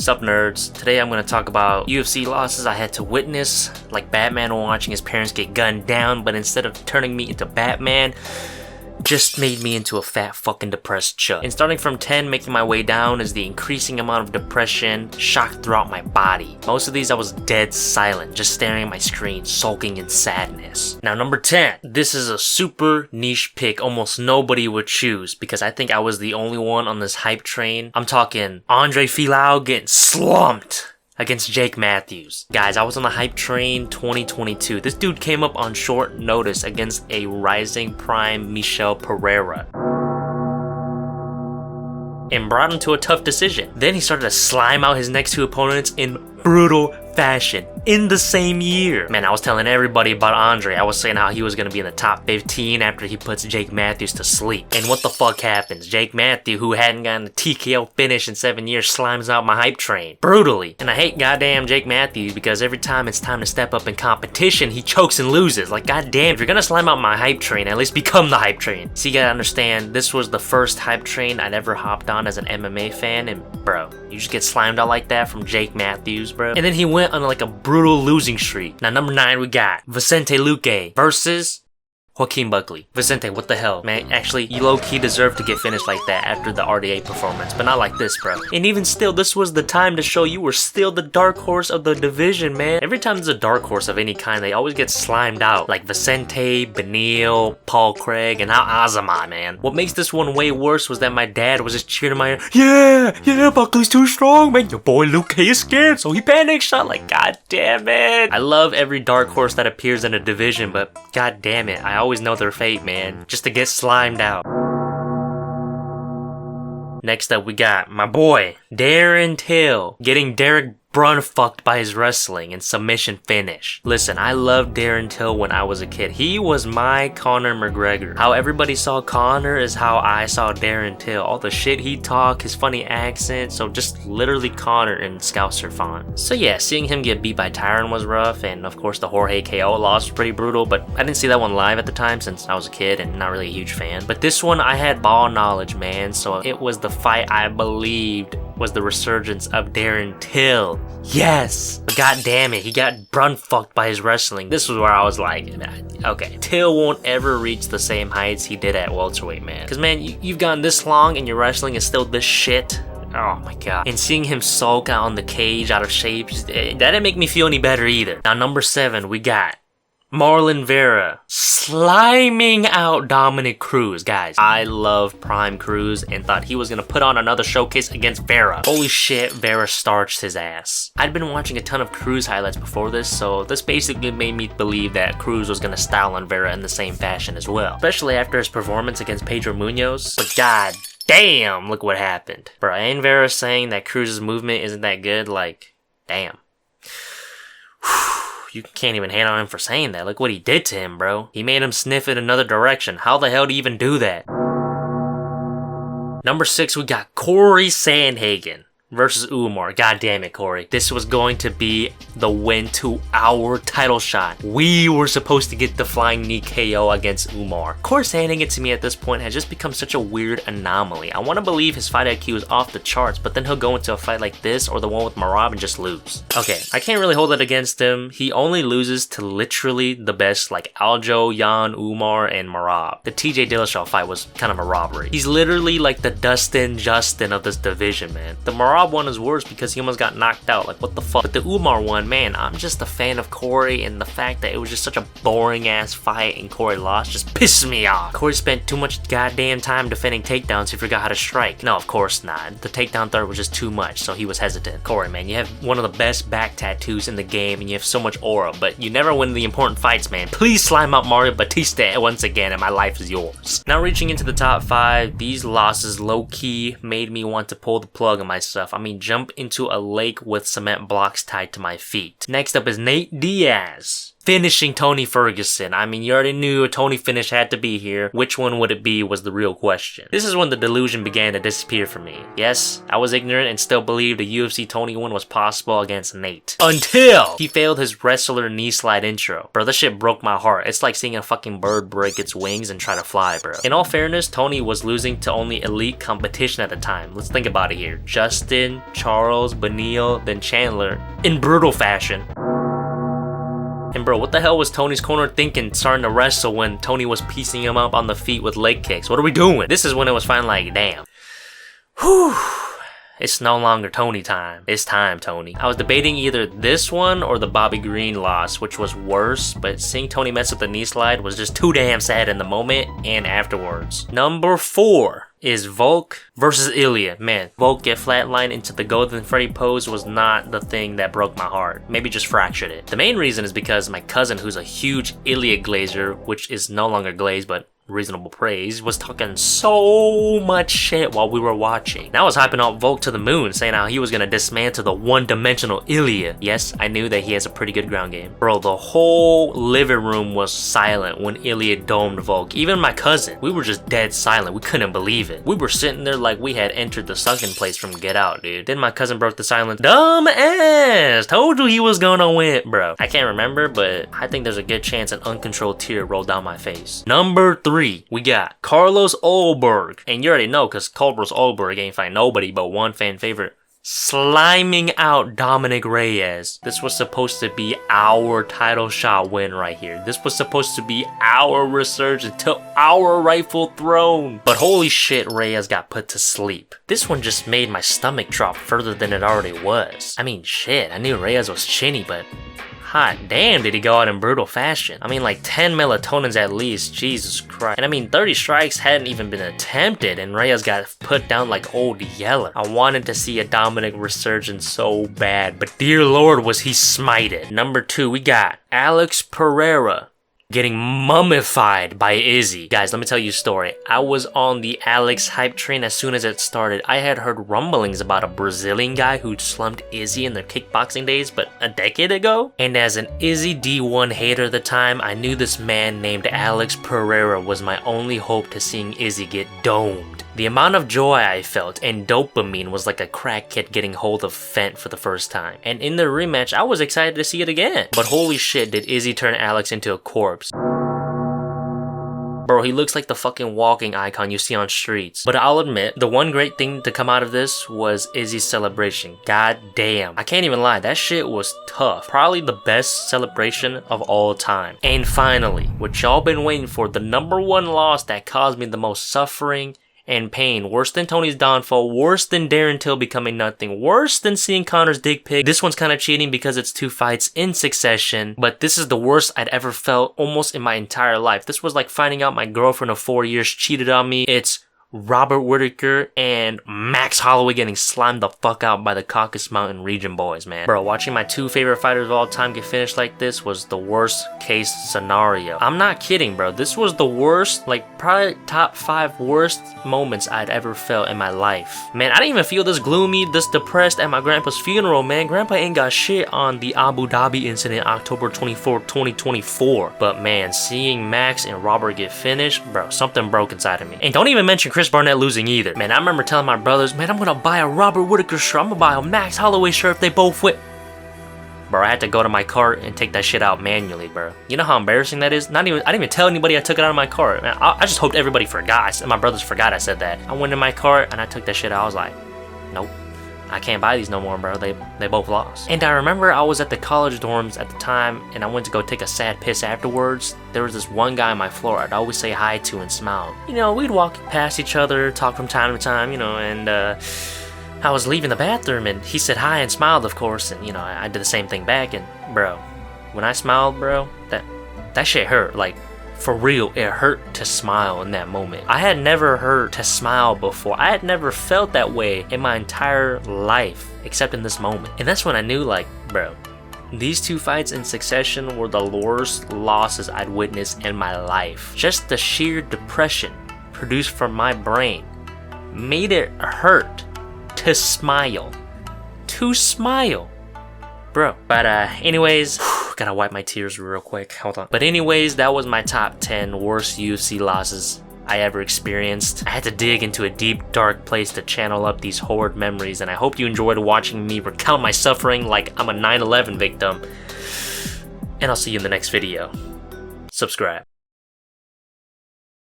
What's up, nerds? Today I'm going to talk about UFC losses I had to witness, like Batman watching his parents get gunned down, but instead of turning me into Batman, just made me into a fat fucking depressed chub. And starting from 10, making my way down is the increasing amount of depression, shock throughout my body. Most of these I was dead silent, just staring at my screen, sulking in sadness. Now number 10, this is a super niche pick almost nobody would choose because I think I was the only one on this hype train. I'm talking Andre Filau getting slumped against Jake Matthews. Guys, I was on the hype train 2022. This dude came up on short notice against a rising prime Michel Pereira and brought him to a tough decision. Then he started to slime out his next two opponents in brutal fashion in the same year. Man, I was telling everybody about Andre. I was saying how he was going to be in the top 15 after he puts Jake Matthews to sleep. And what the fuck happens? Jake Matthews, who hadn't gotten a TKO finish in 7 years, slimes out my hype train brutally. And I hate goddamn Jake Matthews because every time it's time to step up in competition, he chokes and loses. Like, goddamn, if you're gonna slime out my hype train, at least become the hype train. So you gotta understand, this was the first hype train I'd ever hopped on as an MMA fan, and bro, you just get slimed out like that from Jake Matthews, bro. And then he went on like a brutal losing streak. Now number 9, we got Vicente Luque versus Joaquin Buckley. Vicente, what the hell, man? Actually, you low-key deserve to get finished like that after the RDA performance, but not like this, bro. And even still, this was the time to show you were still the dark horse of the division, man. Every time there's a dark horse of any kind, they always get slimed out. Like Vicente, Benil, Paul Craig, and now Azama, man. What makes this one way worse was that my dad was just cheering in my ear, yeah, Buckley's too strong, man. Your boy Luque is scared, so he panic shot. Like, god damn it. I love every dark horse that appears in a division, but god damn it, I always know their fate, man, just to get slimed out. Next up, we got my boy Darren Till getting Derek Brun fucked by his wrestling and submission finish. Listen, I loved Darren Till when I was a kid. He was my Conor McGregor. How everybody saw Conor is how I saw Darren Till. All the shit he talked, his funny accent, so just literally Conor in Scouser font. So yeah, seeing him get beat by Tyron was rough, and of course the Jorge KO loss was pretty brutal, but I didn't see that one live at the time since I was a kid and not really a huge fan. But this one I had ball knowledge, man, so it was the fight I believed was the resurgence of Darren Till. Yes! But god damn it, he got Brun fucked by his wrestling. This was where I was like, okay, Till won't ever reach the same heights he did at welterweight, man. Cause man, you've gone this long and your wrestling is still this shit. Oh my god. And seeing him sulk out on the cage out of shape, that didn't make me feel any better either. Now number 7, we got Marlon Vera sliming out Dominic Cruz. Guys, I love Prime Cruz and thought he was gonna put on another showcase against Vera. Holy shit, Vera starched his ass. I'd been watching a ton of Cruz highlights before this, so this basically made me believe that Cruz was gonna style on Vera in the same fashion as well. Especially after his performance against Pedro Munoz. But god damn, look what happened. Bro, ain't Vera saying that Cruz's movement isn't that good? Like, damn. You can't even hate on him for saying that. Look what he did to him, bro. He made him sniff in another direction. How the hell do you even do that? Number 6, we got Corey Sandhagen versus Umar. God damn it, Corey. This was going to be the win to our title shot. We were supposed to get the flying knee KO against Umar. Corey Sandhagen to me at this point has just become such a weird anomaly. I want to believe his fight IQ is off the charts, but then he'll go into a fight like this or the one with Marab and just lose. Okay, I can't really hold it against him. He only loses to literally the best, like Aljo, Jan, Umar, and Marab. The TJ Dillashaw fight was kind of a robbery. He's literally like the Dustin Justin of this division, man. The Marab one is worse because he almost got knocked out. Like, what the fuck? But the Umar one, man, I'm just a fan of Corey, and the fact that it was just such a boring ass fight and Corey lost just pisses me off. Corey spent too much goddamn time defending takedowns, he forgot how to strike. No, of course not. The takedown threat was just too much, so he was hesitant. Corey, man, you have one of the best back tattoos in the game, and you have so much aura, but you never win the important fights, man. Please slime out Mario Batista once again, and my life is yours. Now reaching into the top 5, these losses low-key made me want to pull the plug on myself. I mean, jump into a lake with cement blocks tied to my feet. Next up is Nate Diaz finishing Tony Ferguson. I mean, you already knew a Tony finish had to be here. Which one would it be was the real question. This is when the delusion began to disappear for me. Yes, I was ignorant and still believed a UFC Tony win was possible against Nate. Until he failed his wrestler knee slide intro. Bro, this shit broke my heart. It's like seeing a fucking bird break its wings and try to fly, bro. In all fairness, Tony was losing to only elite competition at the time. Let's think about it here. Justin, Charles, Benil, then Chandler in brutal fashion. And bro, what the hell was Tony's corner thinking starting to wrestle when Tony was piecing him up on the feet with leg kicks? What are we doing? This is when it was finally like, damn. Whew. It's no longer Tony time. It's time, Tony. I was debating either this one or the Bobby Green loss, which was worse, but seeing Tony mess up the knee slide was just too damn sad in the moment and afterwards. Number 4 is Volk versus Ilya. Man, Volk get flatlined into the Golden Freddy pose was not the thing that broke my heart. Maybe just fractured it. The main reason is because my cousin, who's a huge Ilya glazer, which is no longer glazed, but reasonable praise, was talking so much shit while we were watching. And I was hyping up Volk to the moon, saying how he was gonna dismantle the one-dimensional Ilya. Yes, I knew that he has a pretty good ground game. Bro, the whole living room was silent when Ilya domed Volk. Even my cousin, we were just dead silent. We couldn't believe it. We were sitting there like we had entered the sunken place from Get Out, dude. Then my cousin broke the silence. Dumb ass! Told you he was gonna win, bro. I can't remember, but I think there's a good chance an uncontrolled tear rolled down my face. Number 3. We got Carlos Olberg, and you already know because Carlos Olberg ain't fight nobody but one fan favorite, sliming out Dominic Reyes. This was supposed to be our title shot win right here. This was supposed to be our resurgence to our rightful throne. But holy shit, Reyes got put to sleep. This one just made my stomach drop further than it already was. I mean, shit, I knew Reyes was chinny, but hot damn did he go out in brutal fashion. I mean, like 10 melatonins at least, Jesus Christ. And I mean, 30 strikes hadn't even been attempted and Reyes got put down like old Yeller. I wanted to see a Dominic resurgence so bad, but dear lord was he smited. Number 2, we got Alex Pereira getting mummified by Izzy. Guys, let me tell you a story. I was on the Alex hype train as soon as it started. I had heard rumblings about a Brazilian guy who'd slumped Izzy in their kickboxing days, but a decade ago. And as an Izzy D1 hater at the time, I knew this man named Alex Pereira was my only hope to seeing Izzy get domed. The amount of joy I felt and dopamine was like a crack kid getting hold of Fent for the first time. And in the rematch, I was excited to see it again. But holy shit, did Izzy turn Alex into a corpse. Bro, he looks like the fucking walking icon you see on streets. But I'll admit, the one great thing to come out of this was Izzy's celebration. God damn. I can't even lie, that shit was tough. Probably the best celebration of all time. And finally, what y'all been waiting for, the number 1 loss that caused me the most suffering and pain, worse than Tony's downfall, worse than Darren Till becoming nothing, worse than seeing Connor's dick pic. This one's kind of cheating because it's 2 fights in succession, but this is the worst I'd ever felt almost in my entire life. This was like finding out my girlfriend of 4 years cheated on me. It's Robert Whittaker and Max Holloway getting slimed the fuck out by the Caucasus Mountain region boys, man. Bro, watching my 2 favorite fighters of all time get finished like this was the worst case scenario. I'm not kidding, bro. This was the worst, like probably top 5 worst moments I'd ever felt in my life. Man, I didn't even feel this gloomy, this depressed at my grandpa's funeral, man. Grandpa ain't got shit on the Abu Dhabi incident October 24, 2024. But man, seeing Max and Robert get finished, bro, something broke inside of me. And don't even mention Chris Barnett losing either. Man, I remember telling my brothers, man, I'm gonna buy a Robert Whittaker shirt, I'm gonna buy a Max Holloway shirt if they both win. Bro, I had to go to my cart and take that shit out manually, bro. You know how embarrassing that is? I didn't even tell anybody I took it out of my cart. Man, I just hoped everybody forgot. My brothers forgot I said that. I went in my cart and I took that shit out. I was like, nope, I can't buy these no more, bro. They both lost. And I remember I was at the college dorms at the time and I went to go take a sad piss afterwards. There was this one guy on my floor I'd always say hi to and smile. You know, we'd walk past each other, talk from time to time, you know, and I was leaving the bathroom and he said hi and smiled, of course, and you know, I did the same thing back, and bro, when I smiled, bro, that shit hurt. Like, for real, it hurt to smile in that moment. I had never hurt to smile before. I had never felt that way in my entire life, except in this moment. And that's when I knew, like, bro, these 2 fights in succession were the worst losses I'd witnessed in my life. Just the sheer depression produced from my brain made it hurt to smile. To smile. Bro. But anyways, Gotta wipe my tears real quick. Hold on. But anyways, that was my top 10 worst UFC losses I ever experienced. I had to dig into a deep, dark place to channel up these horrid memories, and I hope you enjoyed watching me recount my suffering like I'm a 9/11 victim. And I'll see you in the next video. Subscribe.